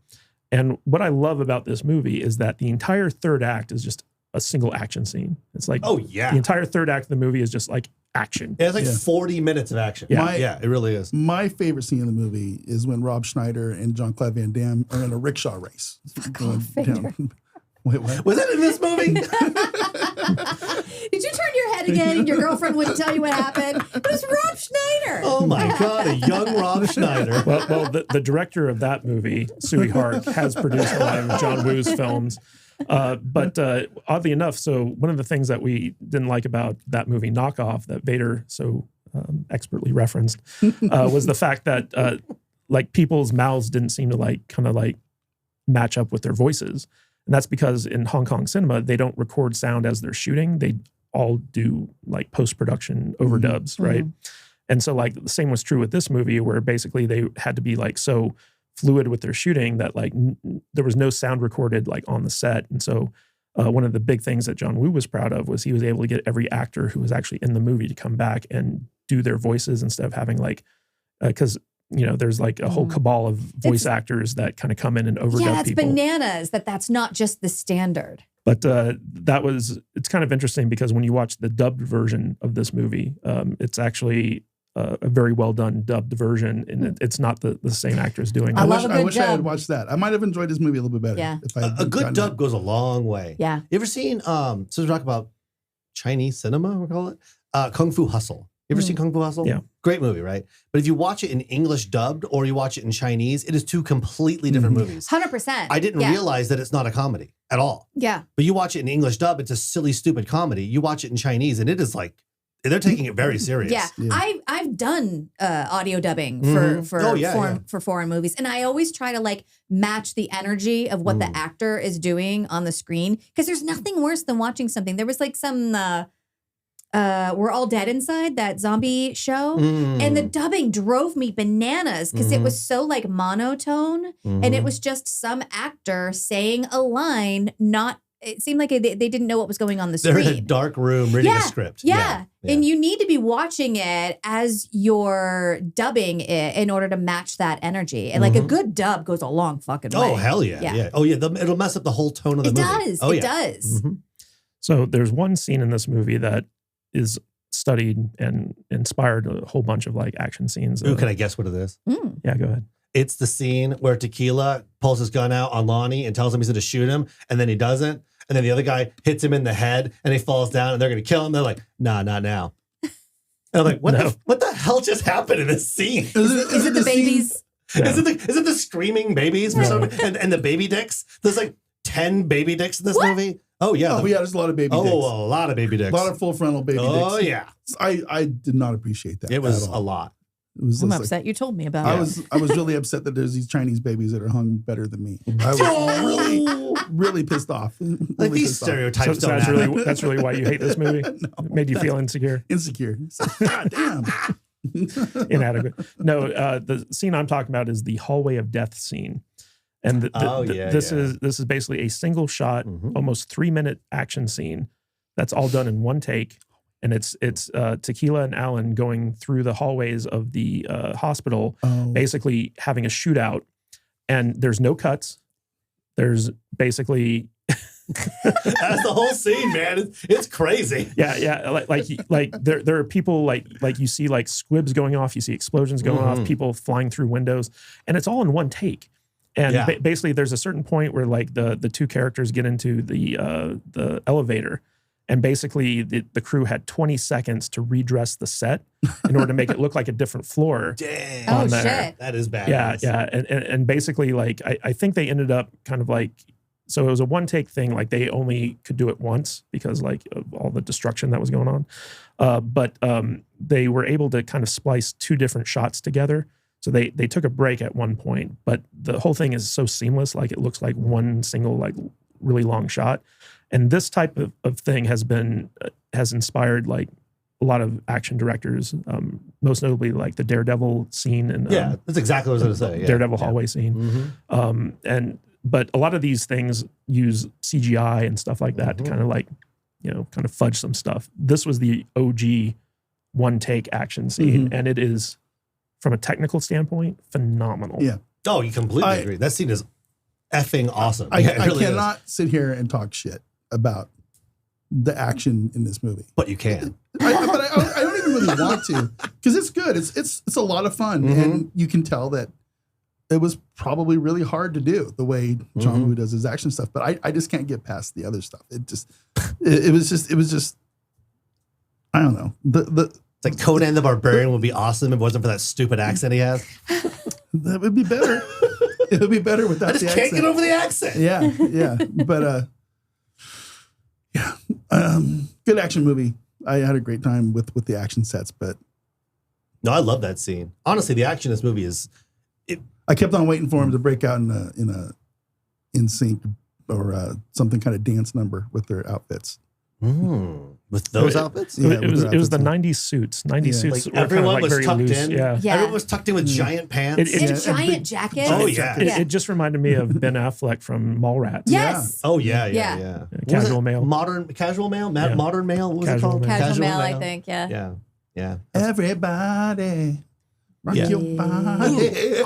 And what I love about this movie is that the entire third act is just a single action scene. It's like the entire third act of the movie is just like action. Yeah, it's like 40 minutes of action. Yeah, it really is. My favorite scene in the movie is when Rob Schneider and Jean-Claude Van Damme are in a rickshaw race. Wait, what? Was that in this movie? Did you turn your head again and your girlfriend wouldn't tell you what happened? It was Rob Schneider. Oh my God, a young Rob Schneider. Well, the director of that movie, Sui Hark, has produced a lot of John Woo's films. But oddly enough, so one of the things that we didn't like about that movie Knockoff that Vader so expertly referenced was the fact that like people's mouths didn't seem to like kind of like match up with their voices. And that's because in Hong Kong cinema, they don't record sound as they're shooting. They all do like post-production overdubs, right? And so like the same was true with this movie where basically they had to be like so fluid with their shooting that like there was no sound recorded like on the set. And so one of the big things that John Woo was proud of was he was able to get every actor who was actually in the movie to come back and do their voices instead of having like, because there's like a whole cabal of voice actors that kind of come in and overdub people. Yeah, it's bananas that's not just the standard. But it's kind of interesting because when you watch the dubbed version of this movie, it's actually a very well done dubbed version, and it's not the same actors doing it. I wish I had watched that. I might have enjoyed this movie a little bit better. Yeah. If I had a good dub goes a long way. Yeah. You ever seen, so we talk about Chinese cinema, we call it, Kung Fu Hustle. You ever seen Kung Fu Hustle? Yeah. Great movie, right? But if you watch it in English dubbed or you watch it in Chinese, it is two completely different movies. 100%. I didn't realize that it's not a comedy at all. Yeah. But you watch it in English dub, it's a silly, stupid comedy. You watch it in Chinese and it is like, they're taking it very serious. Yeah. I've done audio dubbing for foreign movies. And I always try to like match the energy of what the actor is doing on the screen. Because there's nothing worse than watching something. There was like some... We're All Dead Inside, that zombie show. And the dubbing drove me bananas because it was so like monotone. And it was just some actor saying a line, it seemed like they didn't know what was going on the screen. They're in a dark room reading a script. Yeah. And you need to be watching it as you're dubbing it in order to match that energy. And like a good dub goes a long fucking way. Oh, hell yeah. Oh, yeah. It'll mess up the whole tone of the movie. It does. So there's one scene in this movie that is studied and inspired a whole bunch of like action scenes. Ooh, can I guess what it is? Yeah, go ahead. It's the scene where Tequila pulls his gun out on Lonnie and tells him he's going to shoot him, and then he doesn't. And then the other guy hits him in the head, and he falls down, and they're going to kill him. They're like, nah, not now. And I'm like, what the hell just happened in this scene? Is it the babies? Yeah. Is it the screaming babies for some and the baby dicks? There's like 10 baby dicks in this movie. Oh, yeah. There's a lot of baby dicks. Oh, a lot of baby dicks. A lot of full frontal baby dicks. Oh, yeah. I did not appreciate that. It was a lot. It was I'm upset you told me about it. I was really upset that there's these Chinese babies that are hung better than me. I was really pissed off. Like these stereotypes so don't matter. That's really why you hate this movie? It made you feel insecure? Insecure. God damn. Inadequate. No, the scene I'm talking about is the hallway of death scene. And this is basically a single shot, almost 3-minute action scene that's all done in one take. and it's Tequila and Alan going through the hallways of the hospital, basically having a shootout, and there's no cuts. There's basically that's the whole scene, man. It's crazy. Yeah. Like there are people like you see like squibs going off, you see explosions going off, people flying through windows, and it's all in one take. And basically, there's a certain point where like the two characters get into the elevator, and basically the crew had 20 seconds to redress the set in order to make it look like a different floor. Damn. Oh, there. shit. That is bad. Yeah. And basically, like I think they ended up kind of like, so it was a one take thing. Like they only could do it once because like of all the destruction that was going on. But they were able to kind of splice two different shots together. So they took a break at one point, but the whole thing is so seamless. Like it looks like one single, like really long shot. And this type of thing has inspired like a lot of action directors, most notably like the Daredevil scene. And that's exactly what I was going to say. Daredevil hallway scene. But a lot of these things use CGI and stuff like that to kind of like, kind of fudge some stuff. This was the OG one take action scene, and it is, from a technical standpoint, phenomenal. Yeah. Oh, you completely agree. That scene is effing awesome. I really cannot sit here and talk shit about the action in this movie. But you can. I don't even really want to, because it's good. It's a lot of fun, and you can tell that it was probably really hard to do the way John Woo does his action stuff. But I just can't get past the other stuff. It was just I don't know. It's like Conan the Barbarian would be awesome if it wasn't for that stupid accent he has. That would be better. It would be better without the accent. I just can't get over the accent. Yeah. But good action movie. I had a great time with the action sets, but no, I love that scene. Honestly, the action in this movie is. I kept on waiting for him to break out in sync or something kind of dance number with their outfits. With those outfits? Yeah, it was the 90s suits. 90s suits. Like everyone was tucked in. Yeah. Everyone was tucked in with giant pants. Giant jackets. Oh, yeah. It just reminded me of Ben Affleck from Mallrats. Yes. Oh, yeah. Casual male. Casual male? Modern male? What was it called? Casual male, I think, Yeah. Everybody. Rock your body.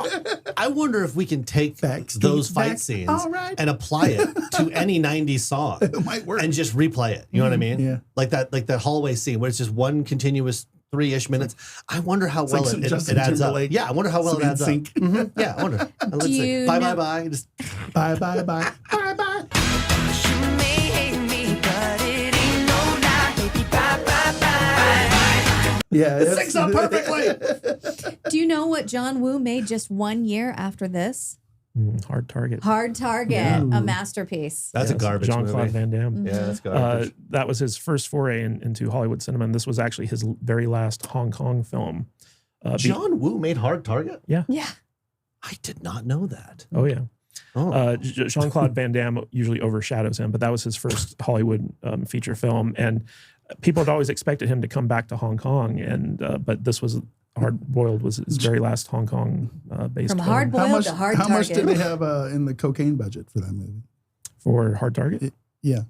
I wonder if we can take those fight scenes and apply it to any 90s song. It might work. And just replay it. You know what I mean? Yeah. Like that hallway scene where it's just one continuous 3-ish minutes. I wonder how well it adds up. Yeah, I wonder how well it adds up. Yeah, I wonder. Let's see. Bye. Just bye. Yeah, it syncs up perfectly. Do you know what John Woo made just 1 year after this? Hard Target. Hard Target, a masterpiece. That's a garbage movie. Jean-Claude Van Damme. Yeah, that's garbage. That was his first foray into Hollywood cinema, and this was actually his very last Hong Kong film. John Woo made Hard Target? Yeah. I did not know that. Oh, yeah. Jean-Claude Van Damme usually overshadows him, but that was his first Hollywood feature film, and people had always expected him to come back to Hong Kong, but this was Hard Boiled was his very last Hong Kong based From film. Hard Boiled to Hard Target. How much did they have in the cocaine budget for that movie? For Hard Target? Yeah.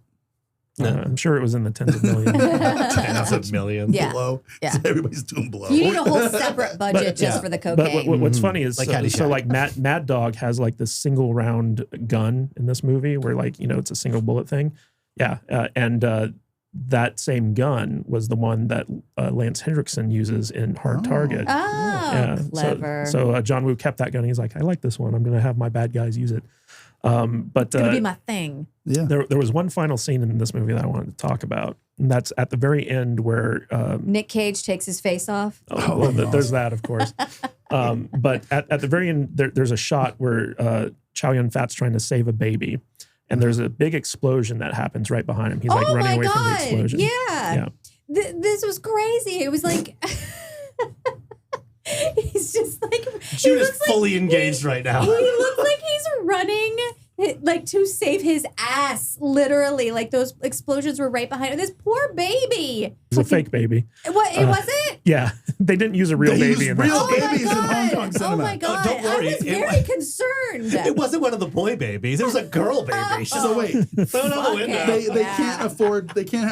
I'm sure it was in the tens of millions. Tens of millions. Yeah. Blow. Yeah. Everybody's doing blow. You need a whole separate budget just for the cocaine. But what's funny is, Like like Mad Dog has like this single round gun in this movie where like, it's a single bullet thing. Yeah. And that same gun was the one that Lance Hendrickson uses in Hard Target. Clever. So John Woo kept that gun. He's like, I like this one. I'm going to have my bad guys use it. But it's gonna be my thing. Yeah. There was one final scene in this movie that I wanted to talk about, and that's at the very end where Nick Cage takes his face off. There's that, of course. But at the very end, there's a shot where Chow Yun-fat's trying to save a baby. And there's a big explosion that happens right behind him. He's like running away from the explosion. Yeah. This was crazy. It was like he's just like Judah's fully engaged right now. He looks like he's running like to save his ass, literally. Like those explosions were right behind him. This poor baby. It's a fake baby. What? It wasn't? Yeah. they didn't use a real They baby used in real that. babies in Hong Kong cinema. Oh my god! don't worry, I was very concerned. It wasn't one of the boy babies. It was a girl baby. She's So wait, throw it out the window. they can't afford. They can't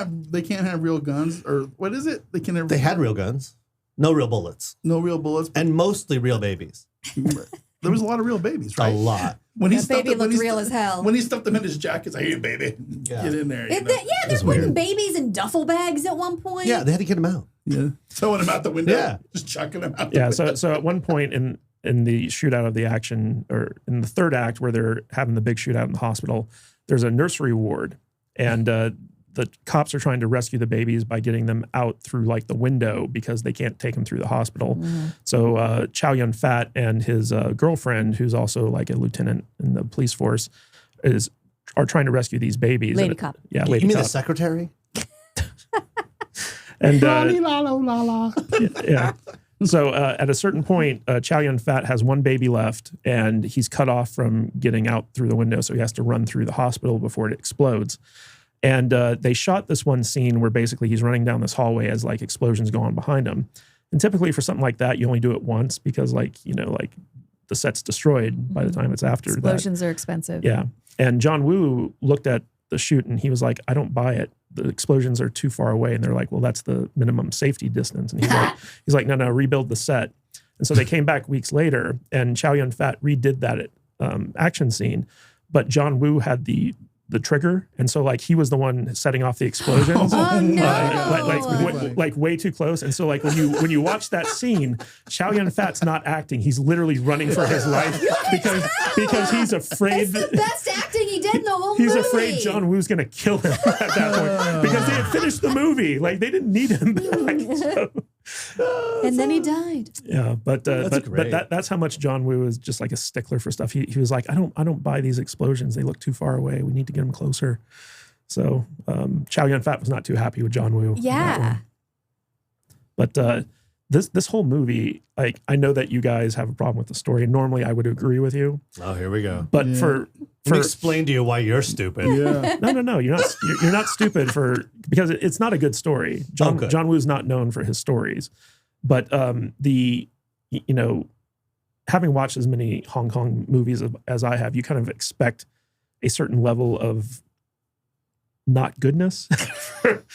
have real guns, or what is it? They can never. They had real guns, no real bullets, no real bullets, and mostly real babies. there was a lot of real babies, right? A lot. When he That stuffed baby them- when looked he real stu- as hell. When he stuffed them in his jacket, like, "Hey, baby, Yeah. get in there." You know? They're putting babies in duffel bags at one point. Yeah, they had to get them out. Yeah, throwing them out the window. Yeah. Just chucking them out. Yeah, so at one point in the shootout of the action, or in the third act where they're having the big shootout in the hospital, there's a nursery ward, and the cops are trying to rescue the babies by getting them out through like the window because they can't take them through the hospital. So Chow Yun-fat and his girlfriend, who's also like a lieutenant in the police force, are trying to rescue these babies. Lady cop. Yeah, You lady mean cop. the secretary? And la la la la. yeah. So at a certain point, Chow Yun-fat has one baby left, and he's cut off from getting out through the window, so he has to run through the hospital before it explodes. And they shot this one scene where basically he's running down this hallway as like explosions go on behind him. And typically for something like that, you only do it once because like the set's destroyed by the time it's after that. Explosions are expensive. Yeah. And John Woo looked at the shoot and he was like, I don't buy it. The explosions are too far away. And they're like, well, that's the minimum safety distance. And he's like, no, rebuild the set. And so they came back weeks later and Chow Yun-fat redid that action scene. But John Woo had the trigger. And so like he was the one setting off the explosions. Oh no! Like way too close. And so like when you watch that scene, Chow Yun-fat's not acting. He's literally running for his life because he's afraid. That's the best acting he did in the whole He's movie. afraid John Woo's going to kill him at that point because they had finished the movie. Like they didn't need him back. So, And then he died. yeah, but great. that's how much John Woo is just like a stickler for stuff. He was like, I don't buy these explosions. They look too far away. We need to get them closer. So Chow Yun-fat was not too happy with John Woo. Yeah. But this whole movie, like I know that you guys have a problem with the story. And normally I would agree with you. Oh, here we go. But Yeah. Let me explain to you why you're stupid. Yeah. No. You're not stupid because it's not a good story. Okay. John Woo's not known for his stories, but having watched as many Hong Kong movies as I have, you kind of expect a certain level of not goodness.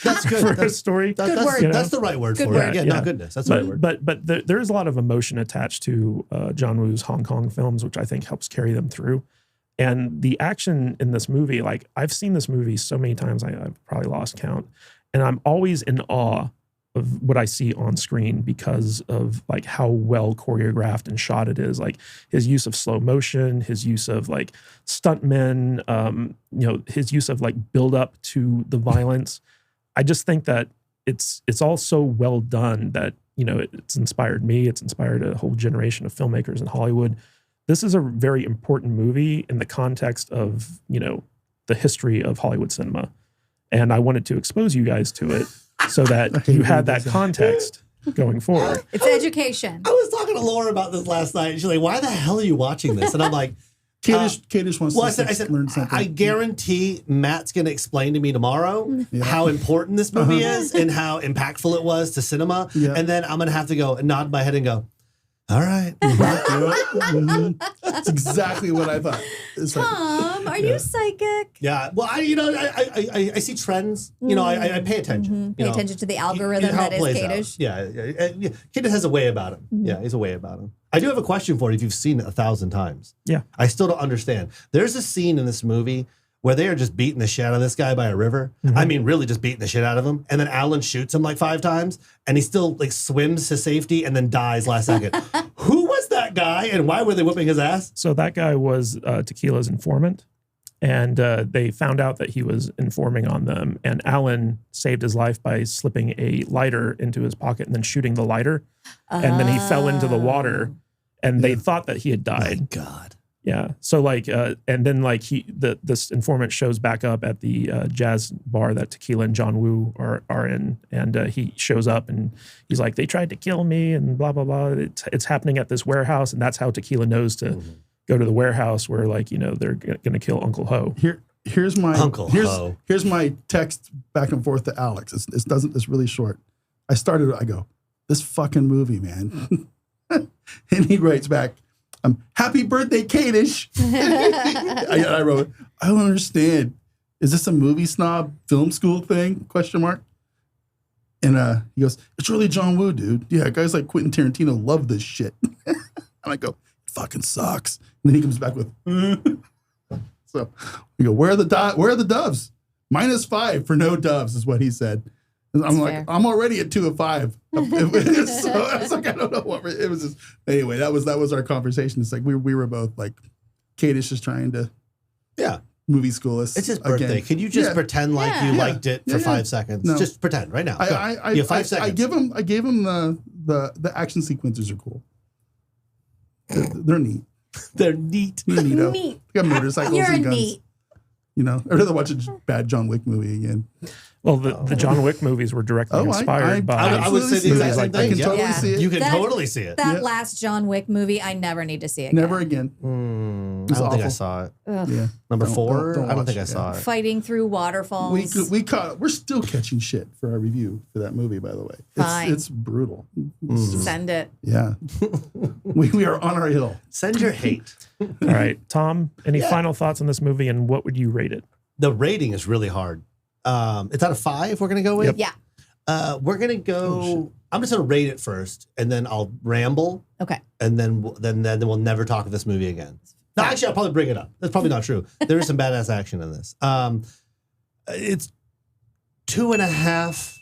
That's good. For a story. That's the right word Good for word. it. Yeah, not goodness. That's the right word. But there is a lot of emotion attached to John Woo's Hong Kong films, which I think helps carry them through. And the action in this movie, like I've seen this movie so many times, I've probably lost count. And I'm always in awe of what I see on screen because of like how well choreographed and shot it is. Like his use of slow motion, his use of like stuntmen, his use of like build up to the violence. I just think that it's all so well done that, it's inspired me. It's inspired a whole generation of filmmakers in Hollywood. This is a very important movie in the context of, the history of Hollywood cinema. And I wanted to expose you guys to it so that you had that context going forward. It's education. I was talking to Laura about this last night. She's like, why the hell are you watching this? And I'm like, Kadish wants well, I to said, learn something. I guarantee Matt's going to explain to me tomorrow how important this movie is and how impactful it was to cinema. Yeah. And then I'm going to have to go and nod my head and go, all right. That's exactly what I thought. It's like, Tom, are you psychic? Yeah. Well, I see trends. I pay attention. Pay attention to the algorithm how that it is plays out. Kadish. Yeah. Kadish has a way about him. Yeah, he's a way about him. I do have a question for you if you've seen it 1,000 times. Yeah. I still don't understand. There's a scene in this movie where they are just beating the shit out of this guy by a river. Mm-hmm. I mean, really just beating the shit out of him. And then Alan shoots him like 5 times and he still like swims to safety and then dies last second. Who was that guy and why were they whipping his ass? So that guy was Tequila's informant. And they found out that he was informing on them. And Alan saved his life by slipping a lighter into his pocket and then shooting the lighter. And then he fell into the water. And they thought that he had died. My God. Yeah. So like, and then like this informant shows back up at the jazz bar that Tequila and John Woo are in, and he shows up and he's like, they tried to kill me and blah blah blah. It's happening at this warehouse, and that's how Tequila knows to go to the warehouse where like they're gonna kill Uncle Ho. Here's my Ho. Here's my text back and forth to Alex. It's really short. I go, this fucking movie, man. And he writes back, happy birthday, Kadish. I wrote, I don't understand. Is this a movie snob film school thing? Question mark. And he goes, it's really John Woo, dude. Yeah, guys like Quentin Tarantino love this shit. And I go, it fucking sucks. And then he comes back with, so we go, where are the doves? -5 for no doves is what he said. And I'm like, I'm already at 2 of 5. So I was like, I don't know what it was. Just, anyway, that was our conversation. It's like we were both like, Kadish is trying to, movie school us. It's his birthday. Again. Can you just pretend like you liked it for 5 seconds? No. Just pretend right now. You have 5 seconds. I gave him the action sequences are cool. They're neat. They're neat. Neat. They got motorcycles and guns. Neat. You know, I'd rather watch a bad John Wick movie again. Well, the John Wick movies were directly inspired by. I would say the exact same thing. I can totally see it. You can totally see it. That last John Wick movie, I never need to see it. Never again. I don't think I saw it. Yeah. Number 4. I don't think I saw it. Fighting through waterfalls. We're still catching shit for our review for that movie. By the way, it's brutal. Send it. Yeah, we are on our hill. Send your hate. All right, Tom. Any final thoughts on this movie, and what would you rate it? The rating is really hard. It's out of 5 we're going to go with? Yep. Yeah. We're going to go, I'm just going to rate it first, and then I'll ramble. Okay. And then we'll never talk of this movie again. No, actually, I'll probably bring it up. That's probably not true. There is some badass action in this. It's 2.5.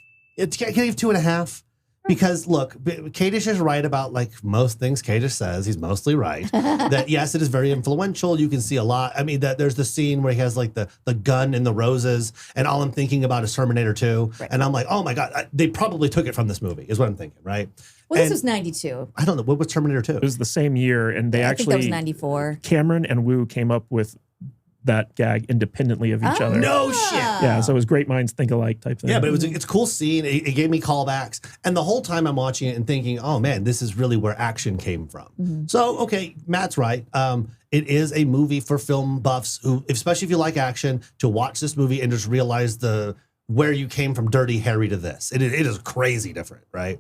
Can I give 2.5? Because look, Kadish is right about like most things Kadish says. He's mostly right. That yes, it is very influential. You can see a lot. I mean, that there's the scene where he has like the gun in the roses, and all I'm thinking about is Terminator 2. Right. And I'm like, oh my God, they probably took it from this movie, is what I'm thinking, right? Well, this was 92. I don't know. What was Terminator 2? It was the same year, and they I actually. think that was 94. Cameron and Woo came up with that gag independently of each other. No shit. Yeah, so it was great minds think alike type thing. Yeah, but it's a cool scene. It gave me callbacks. And the whole time I'm watching it and thinking, oh man, this is really where action came from. Mm-hmm. So, okay, Matt's right. It is a movie for film buffs who, especially if you like action, to watch this movie and just realize where you came from Dirty Harry to this. It is crazy different, right?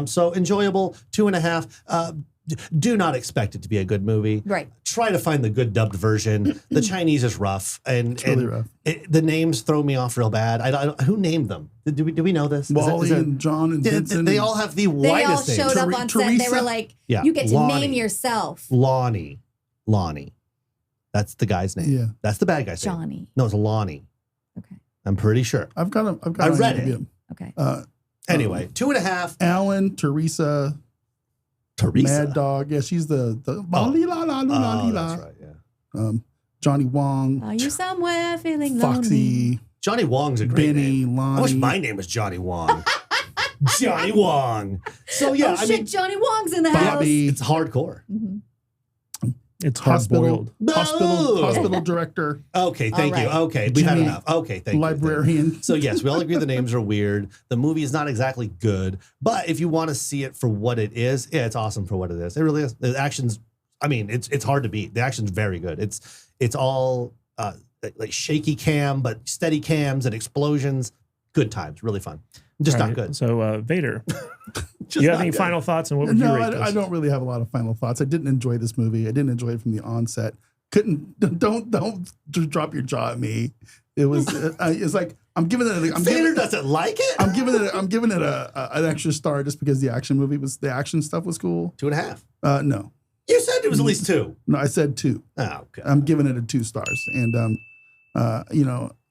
So enjoyable, 2.5. Do not expect it to be a good movie. Right. Try to find the good dubbed version. The Chinese is rough, and really rough. The names throw me off real bad. I don't, who named them? Do we know this? Wally and John and Vincent. They all have the whitest names. They all showed up on set. They were like, you get to name yourself. Lonnie. That's the guy's name. Yeah. That's the bad guy's name. Johnny. No, it's Lonnie. Okay. I'm pretty sure. I read it. Okay. Anyway, 2.5. Alan, Teresa, Mad Dog. Yeah, she's the that's right, yeah. Johnny Wong. Are you somewhere feeling Foxy. lonely? Johnny Wong's a great Benny, name. Lonnie. I wish my name was Johnny Wong. Johnny Wong. So yeah, I mean, Johnny Wong's in the Bobby. house. It's hardcore. Mm-hmm. It's hard-boiled. Hospital director. Okay, thank you. Okay, we've had enough. Okay, thank you. Librarian. So yes, we all agree the names are weird. The movie is not exactly good, but if you want to see it for what it is, yeah, it's awesome for what it is. It really is. The action's, I mean, it's hard to beat. The action's very good. It's all like shaky cam, but steady cams and explosions. Good times, really fun. Just not good. So Vader, do you have any final thoughts, and what would you rate this? I don't really have a lot of final thoughts. I didn't enjoy this movie. I didn't enjoy it from the onset. Don't drop your jaw at me. It was it's like I'm giving it. Vader doesn't like it. I'm giving it an extra star just because the action stuff was cool. 2.5. No. You said it was at least 2. No, I said 2. Oh, okay. I'm giving it a 2 stars, and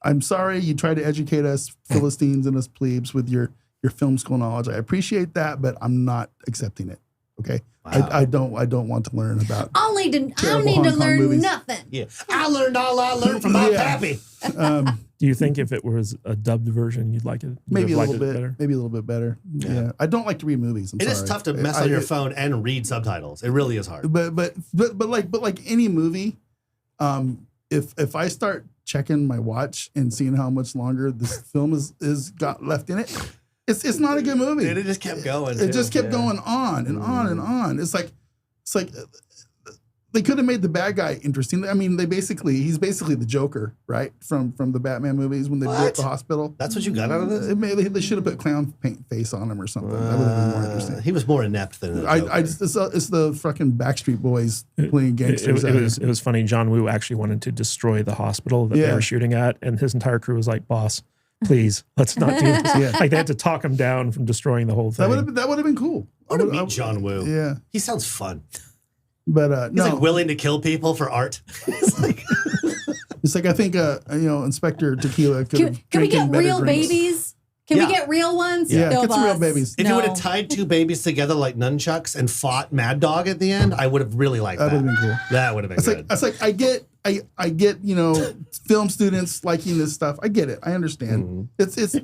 I'm sorry you tried to educate us Philistines and us plebes with your film school knowledge. I appreciate that, but I'm not accepting it. Okay, wow. I don't want to learn about. I don't need to learn movies. Nothing. Yeah, I learned all I learned from my pappy. Do you think if it was a dubbed version, you'd like it? Maybe a little bit better. Maybe a little bit better. Yeah. I don't like to read movies. It is tough to mess on your phone and read subtitles. It really is hard. But like any movie, if I start checking my watch and seeing how much longer this film is got left in it, it's not a good movie. And it just kept going. It just kept going on and on and on. It's like they could have made the bad guy interesting. I mean, he's basically the Joker, right? From the Batman movies when they blew up the hospital. That's what you got out of this? Maybe they should have put clown paint face on him or something. That would have been more interesting. He was more inept than the Joker. It's the fucking Backstreet Boys playing gangsters. It was funny. John Woo actually wanted to destroy the hospital that they were shooting at, and his entire crew was like, "Boss, please, let's not do this." Like they had to talk him down from destroying the whole thing. That would have been cool. I want to meet John Woo. Yeah, he sounds fun. But he's like willing to kill people for art. It's like I think Inspector Tequila can we get real babies? Can we get real ones? Yeah, no, get some real babies. If you would have tied two babies together like nunchucks and fought Mad Dog at the end, I would have really liked that. That would have been cool. That would have been good. It's like I get film students liking this stuff. I get it. I understand. It's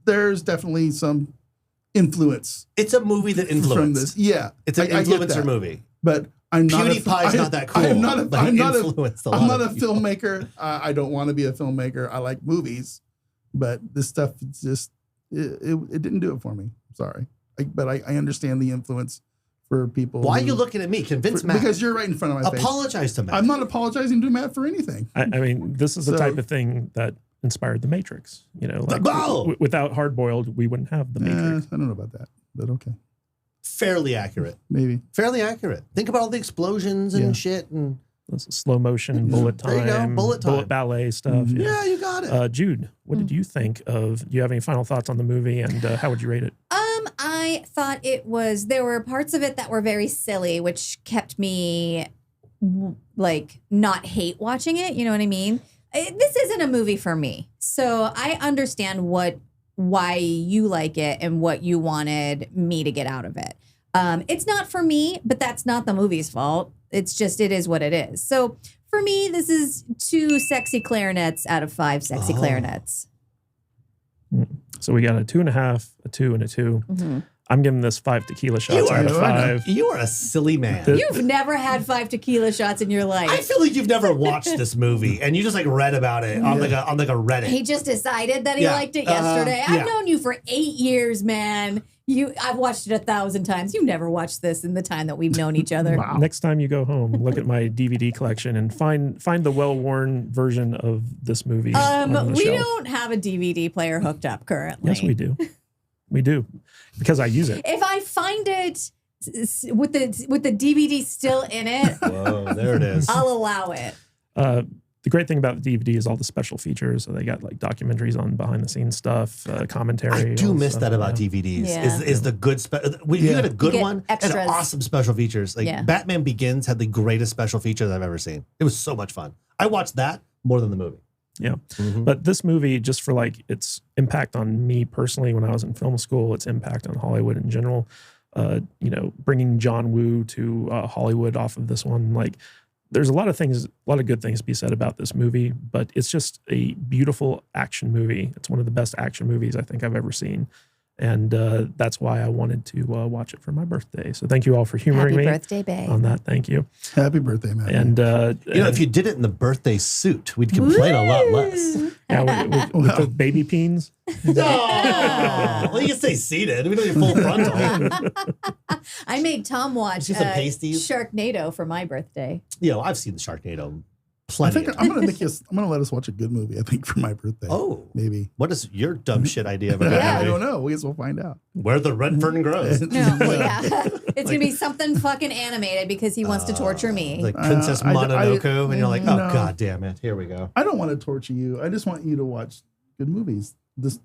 there's definitely some influence. It's a movie that influenced. From this. Yeah. It's an influencer movie. But I'm not PewDiePie's not that cool. I'm not a filmmaker. I don't want to be a filmmaker. I like movies. But this stuff just it didn't do it for me. I'm sorry. But I understand the influence for people. Why are you looking at me? Convince Matt. Because you're right in front of my face. Apologize to Matt. I'm not apologizing to Matt for anything. I mean, this is the type of thing that inspired The Matrix. Without Hard Boiled, we wouldn't have The Matrix. I don't know about that, but okay. Fairly accurate. Maybe. Fairly accurate. Think about all the explosions and shit and slow motion, bullet time, there you go, bullet ballet stuff. Yeah, you got it. Jude, what did you think of? Do you have any final thoughts on the movie, and how would you rate it? I thought there were parts of it that were very silly, which kept me like not hate watching it. You know what I mean? This isn't a movie for me, so I understand why you like it and what you wanted me to get out of it. It's not for me, but that's not the movie's fault. It's just, it is what it is. So for me, this is 2 sexy clarinets out of 5 sexy clarinets. So we got a 2.5, a 2, and a 2. Mm-hmm. I'm giving this 5 tequila shots out of 5. You are a silly man. You've never had 5 tequila shots in your life. I feel like you've never watched this movie, and you just like read about it on like a Reddit. He just decided that he liked it yesterday. I've known you for 8 years, man. I've watched it 1,000 times. You never watched this in the time that we've known each other. Wow. Next time you go home, look at my DVD collection and find the well-worn version of this movie. We don't have a DVD player hooked up currently. Yes, we do. We do, because I use it. If I find it with the DVD still in it, whoa, there it is. I'll allow it. The great thing about the DVD is all the special features. So they got like documentaries on behind the scenes stuff, commentary. I do miss that about DVDs. Yeah. Is the good you had a good one extras. and awesome special features. Like Batman Begins had the greatest special features I've ever seen. It was so much fun. I watched that more than the movie. Yeah. Mm-hmm. But this movie, just for like its impact on me personally when I was in film school, its impact on Hollywood in general, bringing John Woo to Hollywood off of this one, like there's a lot of good things to be said about this movie, but it's just a beautiful action movie. It's one of the best action movies I think I've ever seen. And that's why I wanted to watch it for my birthday. So thank you all for humoring me. Happy birthday, babe. On that. Thank you. Happy birthday, man. And if you did it in the birthday suit, we'd complain a lot less. Yeah, with the baby peens. Well, you can stay seated. We don't need full frontal. I made Tom watch Sharknado for my birthday. I've seen Sharknado plenty. I think I'm gonna let us watch a good movie. I think for my birthday. Oh, maybe. What is your dumb shit idea about I don't know. We guess we'll find out. Where the red fern grows. It's gonna be something fucking animated because he wants to torture me. Like Princess Mononoke, and you're like, God damn it, here we go. I don't want to torture you. I just want you to watch good movies.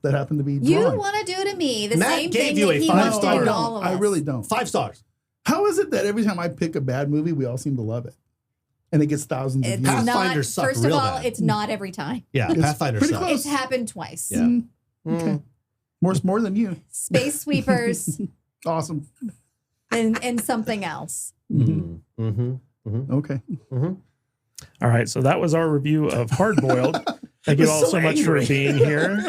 That happen to be drawn. You want to do to me the Matt same gave thing you that a he 5 wants to star. do to all of us. I really don't. 5 stars. How is it that every time I pick a bad movie, we all seem to love it? And it gets thousands of views. Pathfinder sucked First of real all, bad. it's not every time. Yeah, Pathfinder pretty sucked. close. It's happened twice. Yeah. Okay. More than you. Space Sweepers Awesome. and something else. Mm-hmm. Mm-hmm. Mm-hmm. Okay. Mm-hmm. All right. So that was our review of Hard Boiled. Thank you all so much for being here.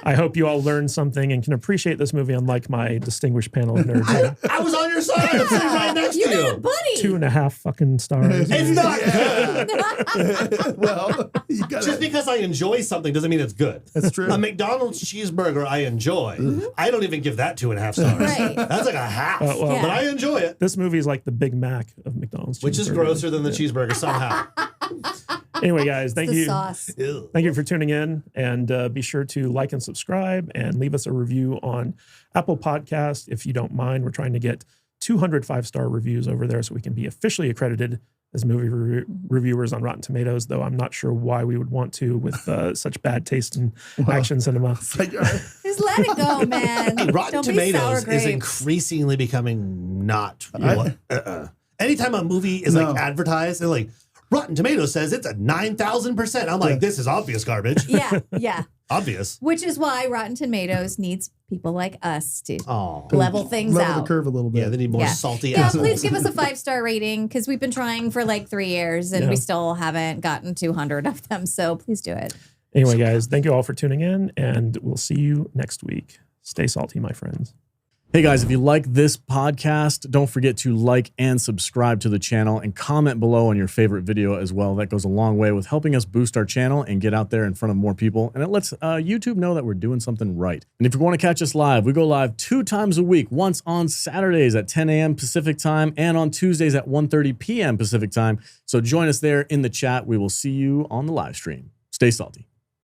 I hope you all learned something and can appreciate this movie unlike my distinguished panel of nerds. I was on your side. I'm sitting right next You to got a you. buddy. 2.5 fucking stars. It's not good. Well, you got Just because I enjoy something doesn't mean it's good. That's true. A McDonald's cheeseburger I enjoy. I don't even give that 2.5 stars. Right. That's like a half. well, Yeah. But I enjoy it. This movie is like the Big Mac of McDonald's. Which is cheeseburger. grosser than the cheeseburger somehow. Anyway, guys, thank The you. sauce. Ew. Thank you for tuning in, and be sure to like and subscribe and leave us a review on Apple Podcast if you don't mind. We're trying to get 200 5-star reviews over there so we can be officially accredited as movie reviewers on Rotten Tomatoes, though I'm not sure why we would want to with such bad taste in action cinema. Just let it go, man. Rotten Don't be sour Tomatoes is grapes. increasingly becoming not what. Anytime a movie is like advertised, they're like, Rotten Tomatoes says it's a 9,000%. I'm like, this is obvious garbage. Yeah. Obvious. Which is why Rotten Tomatoes needs people like us to Oh. level things level out. the curve a little bit. Yeah, they need more salty Yeah, assholes. please give us a 5-star rating because we've been trying for like 3 years and Yeah. we still haven't gotten 200 of them. So please do it. Anyway, guys, thank you all for tuning in, and we'll see you next week. Stay salty, my friends. Hey guys, if you like this podcast, don't forget to like and subscribe to the channel and comment below on your favorite video as well. That goes a long way with helping us boost our channel and get out there in front of more people. And it lets YouTube know that we're doing something right. And if you want to catch us live, we go live 2 times a week, once on Saturdays at 10 a.m. Pacific time and on Tuesdays at 1:30 p.m. Pacific time. So join us there in the chat. We will see you on the live stream. Stay salty.